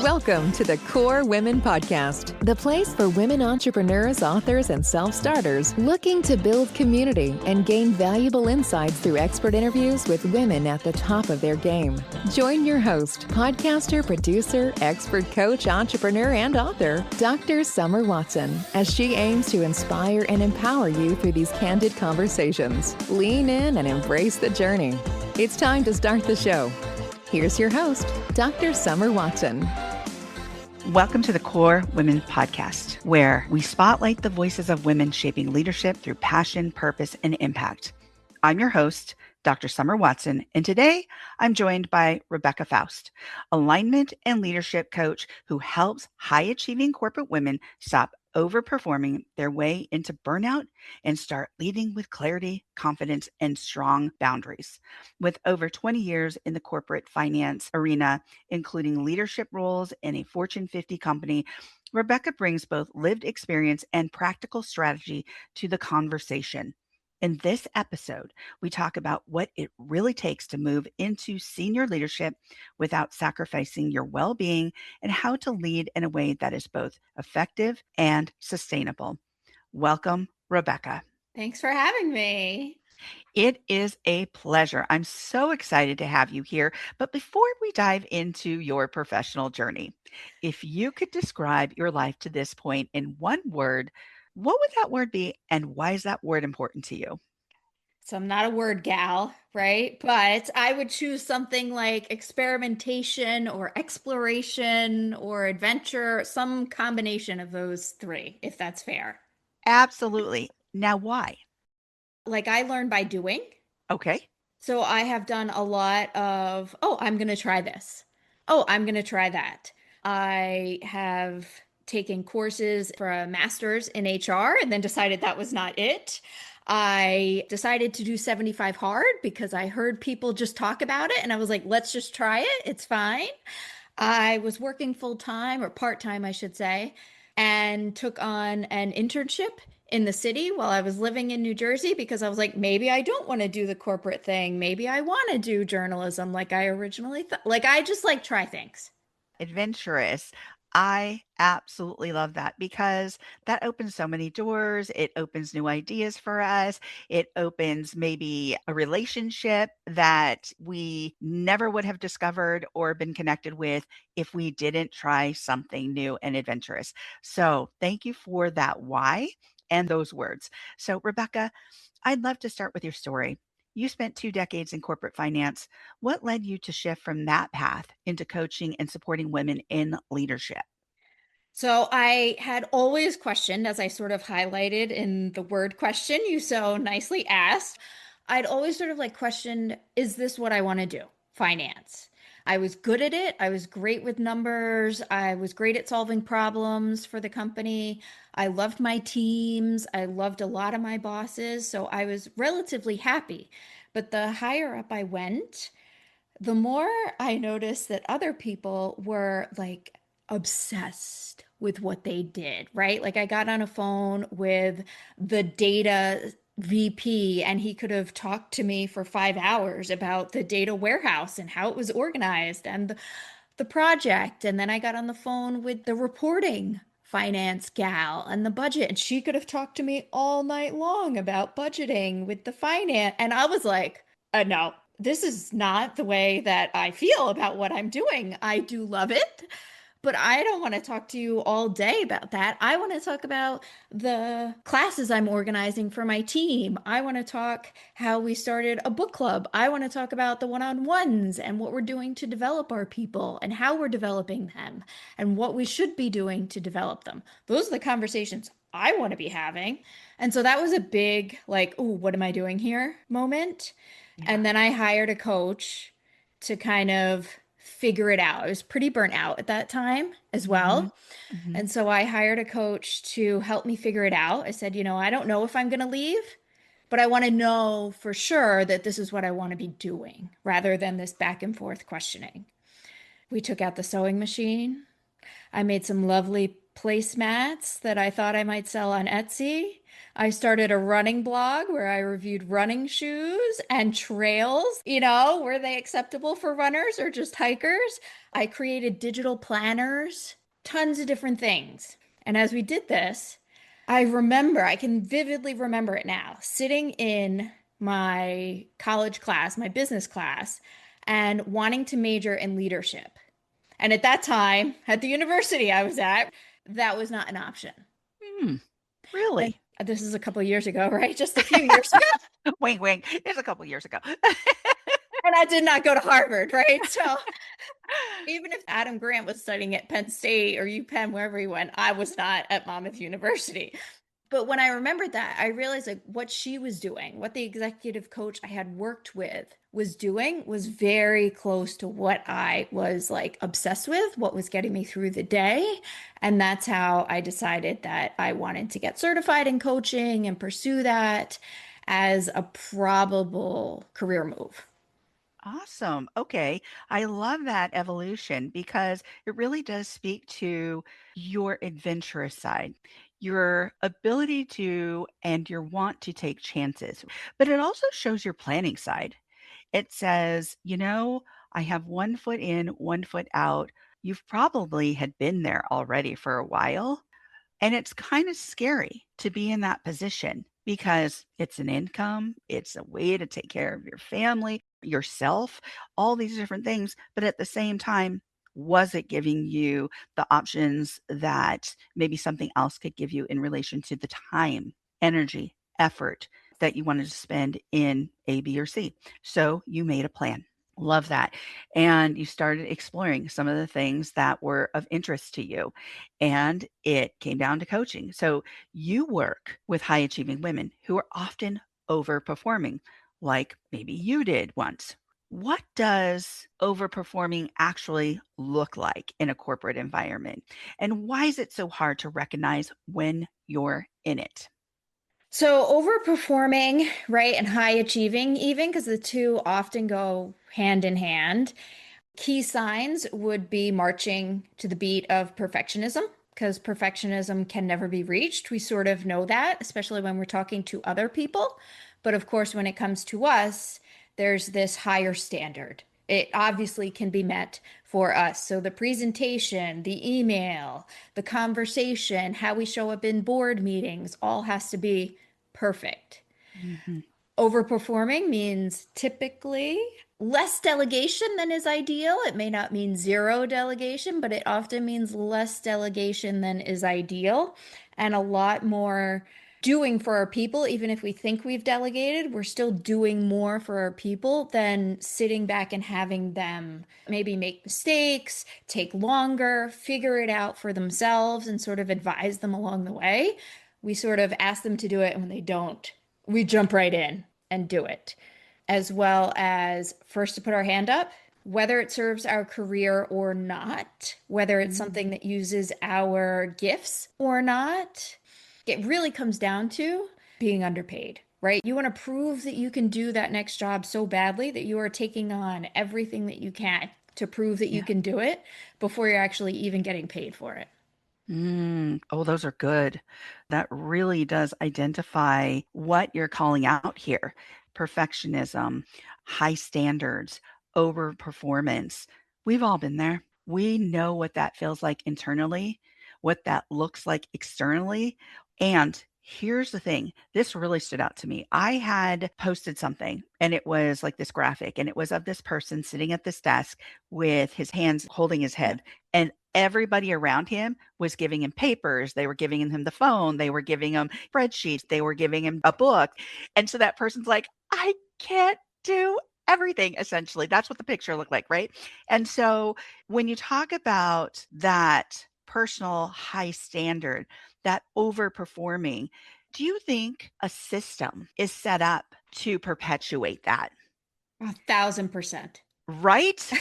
Welcome to the Core Women Podcast, the place for women entrepreneurs, authors, and self-starters looking to build community and gain valuable insights through expert interviews with women at the top of their game. Join your host, podcaster, producer, expert coach, entrepreneur, and author, Dr. Summer Watson, as she aims to inspire and empower you through these candid conversations. Lean in and embrace the journey. It's time to start the show. Here's your host, Dr. Summer Watson. Welcome to the Core Women Podcast, where we spotlight the voices of women shaping leadership through passion, purpose, and impact. I'm your host, Dr. Summer Watson, and today I'm joined by Rebecca Faust, alignment and leadership coach who helps high-achieving corporate women stop overperforming their way into burnout and start leading with clarity, confidence, and strong boundaries. With over 20 years in the corporate finance arena, including leadership roles in a Fortune 50 company, Rebecca brings both lived experience and practical strategy to the conversation. In this episode, we talk about what it really takes to move into senior leadership without sacrificing your well-being and how to lead in a way that is both effective and sustainable. Welcome, Rebecca. Thanks for having me. It is a pleasure. I'm so excited to have you here. But before we dive into your professional journey, if you could describe your life to this point in one word, what would that word be, and why is that word important to you? So I'm not a word gal, right? But I would choose something like experimentation or exploration or adventure, some combination of those three, if that's fair. Absolutely. Now, why? Like I learn by doing. Okay. So I have done a lot of, oh, I'm going to try this. Oh, I'm going to try that. I have taken courses for a master's in HR and then decided that was not it. I decided to do 75 hard because I heard people just talk about it and I was like, let's just try it. It's fine. I was working full time or part time, I should say, and took on an internship in the city while I was living in New Jersey because I was like, maybe I don't want to do the corporate thing. Maybe I want to do journalism like I originally thought. Like I just like try things. Adventurous. I absolutely love that because that opens so many doors. It opens new ideas for us. It opens maybe a relationship that we never would have discovered or been connected with if we didn't try something new and adventurous. So thank you for that why and those words. So, Rebecca, I'd love to start with your story. You spent 2 decades in corporate finance. What led you to shift from that path into coaching and supporting women in leadership? So I had always questioned, as I sort of highlighted in the word question you so nicely asked, I'd always sort of like questioned, is this what I want to do? Finance. I was good at it. I was great with numbers. I was great at solving problems for the company. I loved my teams. I loved a lot of my bosses. So I was relatively happy. But the higher up I went, the more I noticed that other people were like obsessed with what they did, right? Like I got on a phone with the data VP and he could have talked to me for 5 hours about the data warehouse and how it was organized and the project. And then I got on the phone with the reporting finance gal and the budget and she could have talked to me all night long about budgeting with the finance. And I was like, no, this is not the way that I feel about what I'm doing. I do love it, but I don't want to talk to you all day about that. I want to talk about the classes I'm organizing for my team. I want to talk how we started a book club. I want to talk about the one-on-ones and what we're doing to develop our people and how we're developing them and what we should be doing to develop them. Those are the conversations I want to be having. And so that was a big, like, oh, what am I doing here moment. Yeah. And then I hired a coach to kind of figure it out. I was pretty burnt out at that time as hmm well. hmm And so I hired a coach to help me figure it out. I said, I don't know if I'm going to leave, but I want to know for sure that this is what I want to be doing rather than this back and forth questioning. We took out the sewing machine. I made some lovely placemats that I thought I might sell on Etsy. I started a running blog where I reviewed running shoes and trails. Were they acceptable for runners or just hikers? I created digital planners, tons of different things. And as we did this, I can vividly remember it now, sitting in my college class, my business class, and wanting to major in leadership. And at that time, at the university I was at, that was not an option. Hmm, And really? this is a couple of years ago, right? Just a few years ago. Wink, wink. It's a couple years ago. And I did not go to Harvard, right? So even if Adam Grant was studying at Penn State or UPenn, wherever he went, I was not at Monmouth University. But when I remembered that, I realized like what she was doing, what the executive coach I had worked with was doing was very close to what I was like obsessed with, what was getting me through the day. And that's how I decided that I wanted to get certified in coaching and pursue that as a probable career move. Awesome. Okay. I love that evolution because it really does speak to your adventurous side, your ability to, and your want to take chances. But it also shows your planning side. It says, I have one foot in, one foot out. You've probably had been there already for a while. And it's kind of scary to be in that position because it's an income, it's a way to take care of your family, yourself, all these different things. But at the same time, was it giving you the options that maybe something else could give you in relation to the time, energy, effort that you wanted to spend in A, B, or C? So you made a plan. Love that. And you started exploring some of the things that were of interest to you. And it came down to coaching. So you work with high achieving women who are often overperforming, like maybe you did once. What does overperforming actually look like in a corporate environment? And why is it so hard to recognize when you're in it? So overperforming, right, and high achieving, even because the two often go hand in hand. Key signs would be marching to the beat of perfectionism, because perfectionism can never be reached. We sort of know that, especially when we're talking to other people. But of course, when it comes to us, there's this higher standard. It obviously can be met for us. So the presentation, the email, the conversation, how we show up in board meetings, all has to be perfect. Mhm. Overperforming means typically less delegation than is ideal. It may not mean zero delegation, but it often means less delegation than is ideal and a lot more doing for our people. Even if we think we've delegated, we're still doing more for our people than sitting back and having them maybe make mistakes, take longer, figure it out for themselves, and sort of advise them along the way. We sort of ask them to do it, and when they don't, we jump right in and do it, as well as first to put our hand up, whether it serves our career or not, whether it's Mm. something that uses our gifts or not. It really comes down to being underpaid, right? You want to prove that you can do that next job so badly that you are taking on everything that you can to prove that you Yeah. can do it before you're actually even getting paid for it. Oh, those are good. That really does identify what you're calling out here. Perfectionism, high standards, overperformance. We've all been there. We know what that feels like internally, what that looks like externally. And here's the thing, this really stood out to me. I had posted something and it was like this graphic, and it was of this person sitting at this desk with his hands holding his Yeah. head. And everybody around him was giving him papers. They were giving him the phone. They were giving him spreadsheets. They were giving him a book. And so that person's like, I can't do everything, essentially. That's what the picture looked like, right? And so when you talk about that personal high standard, that overperforming, do you think a system is set up to perpetuate that? 1,000%. Right?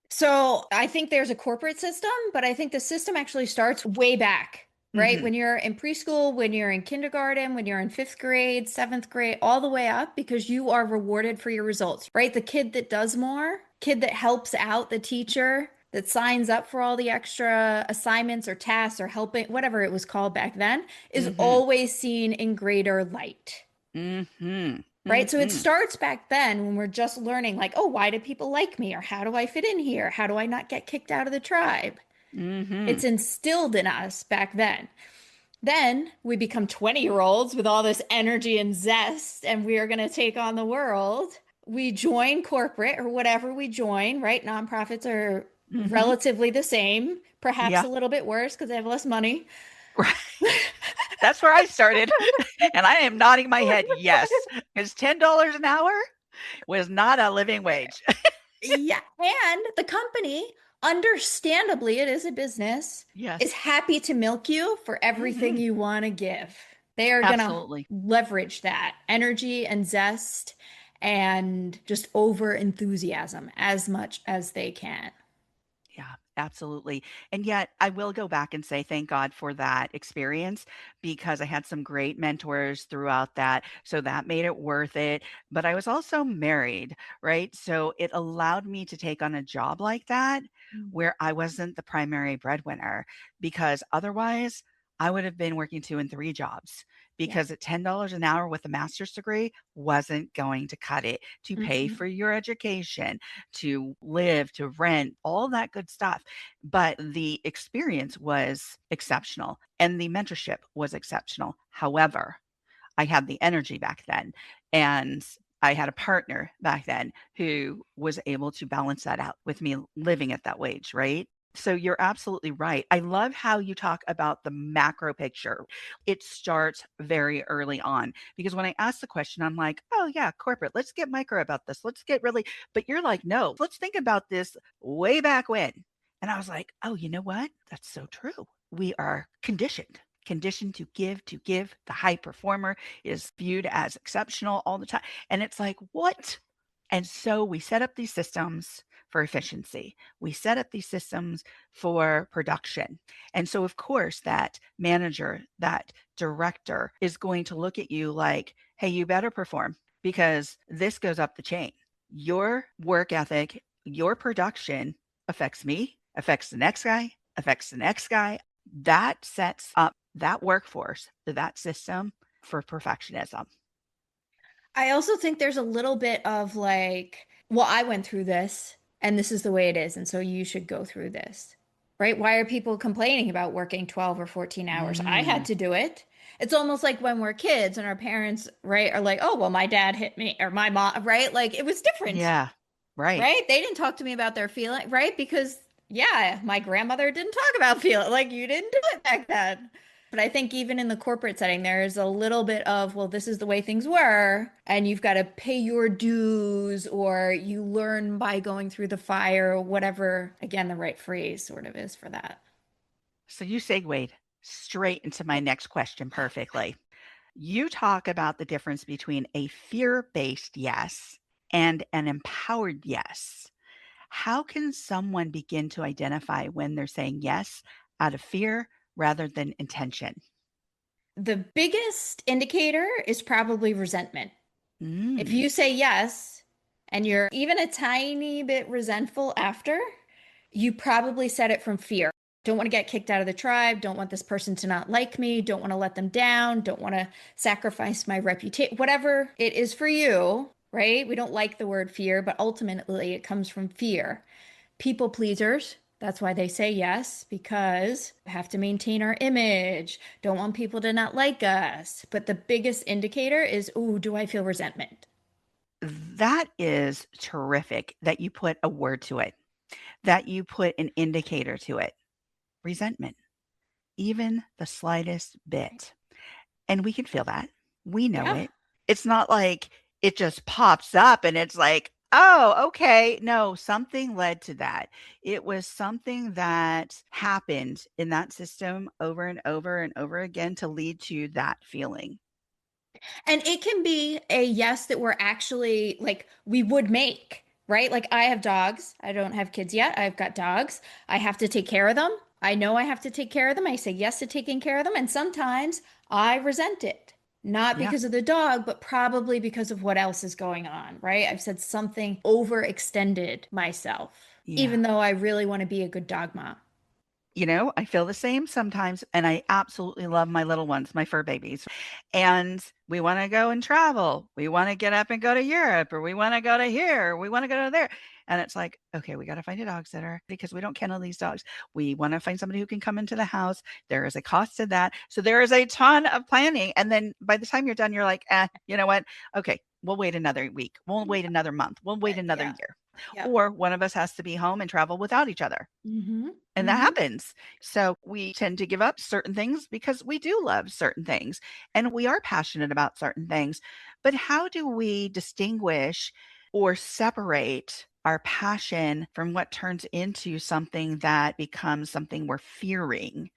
So I think there's a corporate system, but I think the system actually starts way back, right? Hmm. When you're in preschool, when you're in kindergarten, when you're in fifth grade, seventh grade, all the way up, because you are rewarded for your results, right? The kid that does more, kid that helps out the teacher, that signs up for all the extra assignments or tasks or helping, whatever it was called back then, is Mm-hmm. always seen in greater light. Mm-hmm. Right. So it Mm-hmm. starts back then when we're just learning, like, oh, why do people like me? Or how do I fit in here? How do I not get kicked out of the tribe? Mm-hmm. It's instilled in us back then. Then we become 20-year-olds with all this energy and zest, and we are going to take on the world. We join corporate or whatever we join, right? Nonprofits are Mm-hmm. relatively the same, perhaps Yeah. a little bit worse because they have less money. Right. That's where I started. And I am nodding my head yes, because $10 an hour was not a living wage. Yeah. And the company, understandably, it is a business, is Yes. happy to milk you for everything Mm-hmm. you want to give. They are going to Absolutely. leverage that energy and zest and just over enthusiasm as much as they can. Yeah, absolutely. And yet, I will go back and say thank God for that experience because I had some great mentors throughout that. So that made it worth it. But I was also married, right? So it allowed me to take on a job like that where I wasn't the primary breadwinner because otherwise I would have been working 2 and 3 jobs Yeah. because at $10 an hour with a master's degree wasn't going to cut it to pay Mm-mm. for your education, to live, to rent, all that good stuff. But the experience was exceptional and the mentorship was exceptional. However, I had the energy back then and I had a partner back then who was able to balance that out with me living at that wage, right? So you're absolutely right. I love how you talk about the macro picture. It starts very early on because when I ask the question, I'm like, oh, yeah, corporate, let's get micro about this. Let's get really, but you're like, no, let's think about this way back when. And I was like, oh, you know what? That's so true. We are conditioned to give, to give. The high performer is viewed as exceptional all the time. And it's like, what? And so we set up these systems for efficiency. We set up these systems for production. And so, of course, that manager, that director is going to look at you like, hey, you better perform because this goes up the chain. Your work ethic, your production affects me, affects the next guy, affects the next guy. That sets up that workforce, that system for perfectionism. I also think there's a little bit of like, well, I went through this and this is the way it is. And so you should go through this, right? Why are people complaining about working 12 or 14 hours? I had Mm, to do it. It's almost like when we're kids and our parents, right, are like, oh, well, my dad hit me or my mom, right? Like it was different, yeah, right. right? They didn't talk to me about their feeling, right? Because, yeah, my grandmother didn't talk about feeling like you didn't do it back then. But I think even in the corporate setting, there's a little bit of, well, this is the way things were, and you've got to pay your dues, or you learn by going through the fire, or whatever, again, the right phrase sort of is for that. So you segued straight into my next question perfectly. You talk about the difference between a fear based yes and an empowered yes. How can someone begin to identify when they're saying yes out of fear rather than intention? The biggest indicator is probably resentment. If Mm, you say yes and you're even a tiny bit resentful after, you probably said it from fear. Don't want to get kicked out of the tribe. Don't want this person to not like me. Don't want to let them down. Don't want to sacrifice my reputation. Whatever it is for you, right? We don't like the word fear, but ultimately it comes from fear. People pleasers. That's why they say yes, because we have to maintain our image. Don't want people to not like us. But the biggest indicator is, oh, do I feel resentment? that is terrific that you put a word to it, that you put an indicator to it. Resentment, even the slightest bit. And we can feel that. We know Yeah. it. It's not like it just pops up and it's like, oh, okay. No, something led to that. It was something that happened in that system over and over and over again to lead to that feeling. And it can be a yes that we're actually like we would make, right? Like I have dogs. I don't have kids yet. I've got dogs. I have to take care of them. I know I have to take care of them. I say yes to taking care of them. And sometimes I resent it. not Yeah. because of the dog, but probably because of what else is going on, right? I've said something overextended myself, Yeah. even though I really want to be a good dog mom. I feel the same sometimes, and I absolutely love my little ones, my fur babies. And we want to go and travel. We want to get up and go to Europe, or we want to go to here, we want to go to there. And it's like, okay, we got to find a dog sitter because we don't kennel these dogs. We want to find somebody who can come into the house. There is a cost to that. So there is a ton of planning. And then by the time you're done, you're like, you know what? Okay, we'll wait another week. We'll wait another month. We'll wait another Yeah. year. Yep. Or one of us has to be home and travel without each other. Mm-hmm. And that Mm-hmm. happens. So we tend to give up certain things because we do love certain things and we are passionate about certain things. But how do we distinguish or separate our passion from what turns into something that becomes something we're fearing?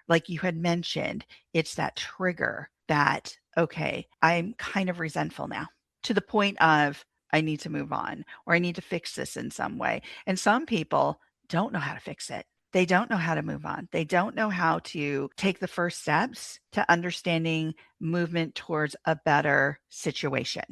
Like you had mentioned, it's that trigger that, okay, I'm kind of resentful now to the point of I need to move on or I need to fix this in some way. And some people don't know how to fix it. They don't know how to move on. They don't know how to take the first steps to understanding movement towards a better situation.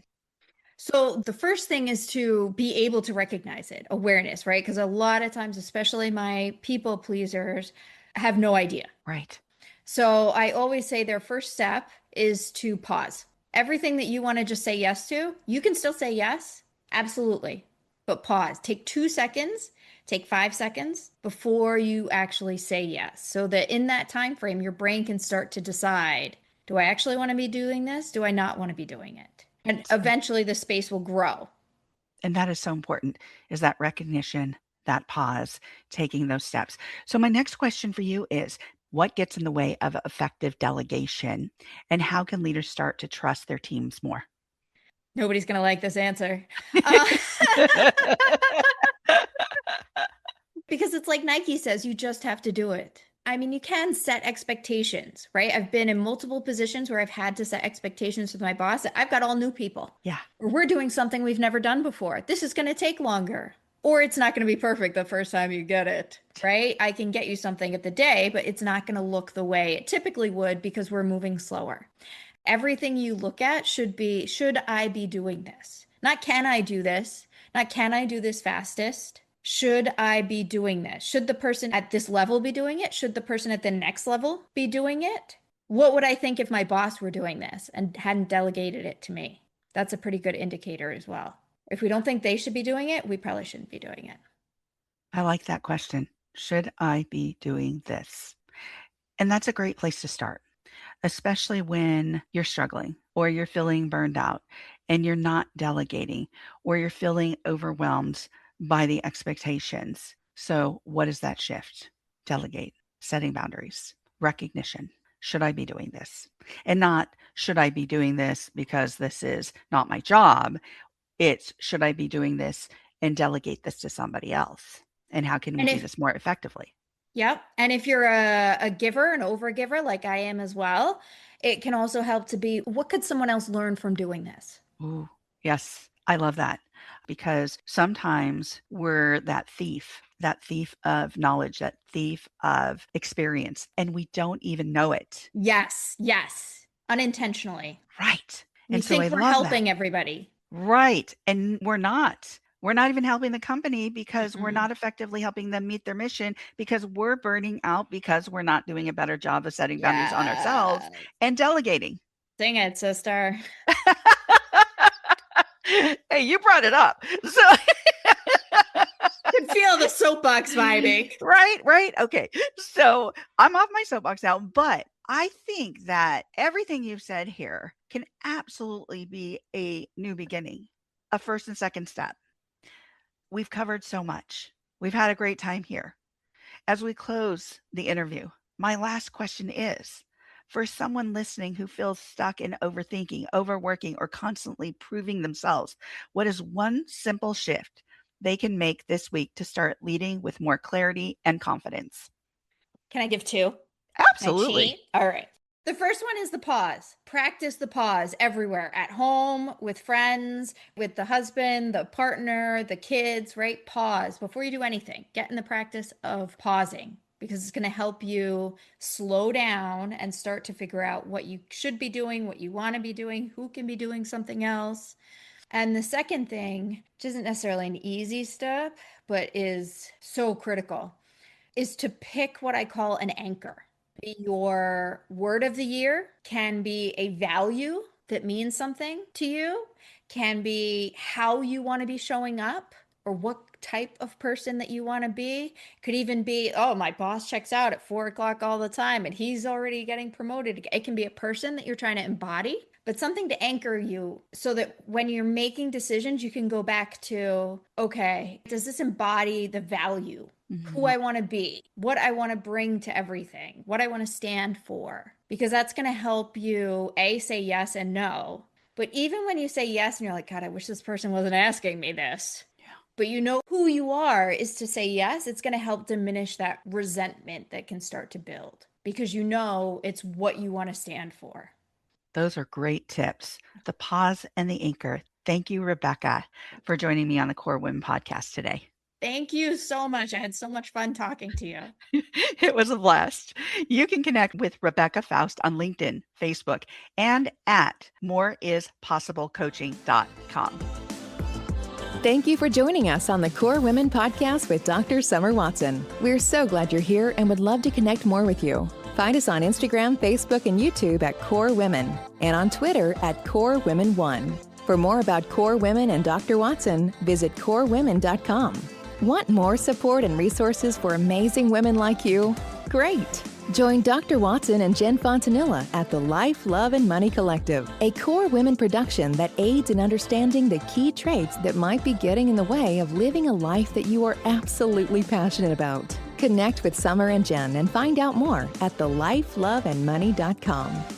So the first thing is to be able to recognize it, awareness, right? Because a lot of times, especially my people pleasers, have no idea. Right. So I always say their first step is to pause. Everything that you want to just say yes to, you can still say yes, absolutely. But pause. Take 2 seconds, take 5 seconds before you actually say yes. So that in that time frame, your brain can start to decide, do I actually want to be doing this? Do I not want to be doing it? And So, eventually the space will grow. and that is so important is that recognition, that pause, taking those steps. So my next question for you is what gets in the way of effective delegation and how can leaders start to trust their teams more? Nobody's going to like this answer. Uh, Because it's like Nike says, you just have to do it. I mean, you can set expectations, right? I've been in multiple positions where I've had to set expectations with my boss. I've got all new people. Yeah. Or we're doing something we've never done before. This is going to take longer. Or it's not going to be perfect the first time you get it, right? I can get you something at the day, but it's not going to look the way it typically would because we're moving slower. Everything you look at should be, should I be doing this? Not can I do this? Not can I do this fastest? Should I be doing this? Should the person at this level be doing it? Should the person at the next level be doing it? What would I think if my boss were doing this and hadn't delegated it to me? That's a pretty good indicator as well. If we don't think they should be doing it, we probably shouldn't be doing it. I like that question. Should I be doing this? And that's a great place to start, especially when you're struggling or you're feeling burned out and you're not delegating or you're feeling overwhelmed by the expectations. So, what is that shift? Delegate, setting boundaries, recognition. Should I be doing this? And not, should I be doing this because this is not my job? It's, should I be doing this and delegate this to somebody else? And how can we And do if, this more effectively? yep. And if you're a giver, an over giver, like I am as well, it can also help to be what could someone else learn from doing this? Ooh, yes, I love that because sometimes we're that thief of knowledge, that thief of experience, and we don't even know it. Yes, yes, unintentionally. Right. We And so think I we're love that. helping everybody. Right. And we're not. We're not even helping the company because we're Mm-mm. not effectively helping them meet their mission because we're burning out because we're not doing a better job of setting boundaries on ourselves Yeah. and delegating. Sing it, sister. Hey, you brought it up. So Can feel the soapbox vibing. right, right. Okay. So I'm off my soapbox now, but I think that everything you've said here can absolutely be a new beginning, a first and second step. We've covered so much. We've had a great time here. As we close the interview, my last question is for someone listening who feels stuck in overthinking, overworking, or constantly proving themselves, what is one simple shift they can make this week to start leading with more clarity and confidence? Can I give two? Can I cheat? Absolutely. All right. The first one is the pause. Practice the pause everywhere at home, with friends, with the husband, the partner, the kids, right? Pause before you do anything. Get in the practice of pausing. because it's going to help you slow down and start to figure out what you should be doing, what you want to be doing, who can be doing something else. And the second thing, which isn't necessarily an easy step, but is so critical, is to pick what I call an anchor. Your word of the year can be a value that means something to you, can be how you want to be showing up or what type of person that you want to be. Could even be, oh, my boss checks out at 4 o'clock all the time and he's already getting promoted. It can be a person that you're trying to embody, but something to anchor you so that when you're making decisions, you can go back to, okay, does this embody the value, who I want to be, what I want to bring to everything, what I want to stand for? Because that's going to help you, A, say yes and no. But even when you say yes and you're like, God, I wish this person wasn't asking me this. But you know who you are is to say yes, it's going to help diminish that resentment that can start to build because you know it's what you want to stand for. Those are great tips. The pause and the anchor. Thank you, Rebecca, for joining me on the Core Women podcast today. Thank you so much. I had so much fun talking to you. It was a blast. You can connect with Rebecca Faust on LinkedIn, Facebook, and at moreispossiblecoaching.com. Thank you for joining us on the Core Women podcast with Dr. Summer Watson. We're so glad you're here and would love to connect more with you. Find us on Instagram, Facebook, and YouTube at Core Women and on Twitter at Core Women 1. For more about Core Women and Dr. Watson, visit corewomen.com. Want more support and resources for amazing women like you? Great! Join Dr. Watson and Jen Fontanilla at the Life, Love, and Money Collective, a Core Women production that aids in understanding the key traits that might be getting in the way of living a life that you are absolutely passionate about. Connect with Summer and Jen and find out more at thelifeloveandmoney.com.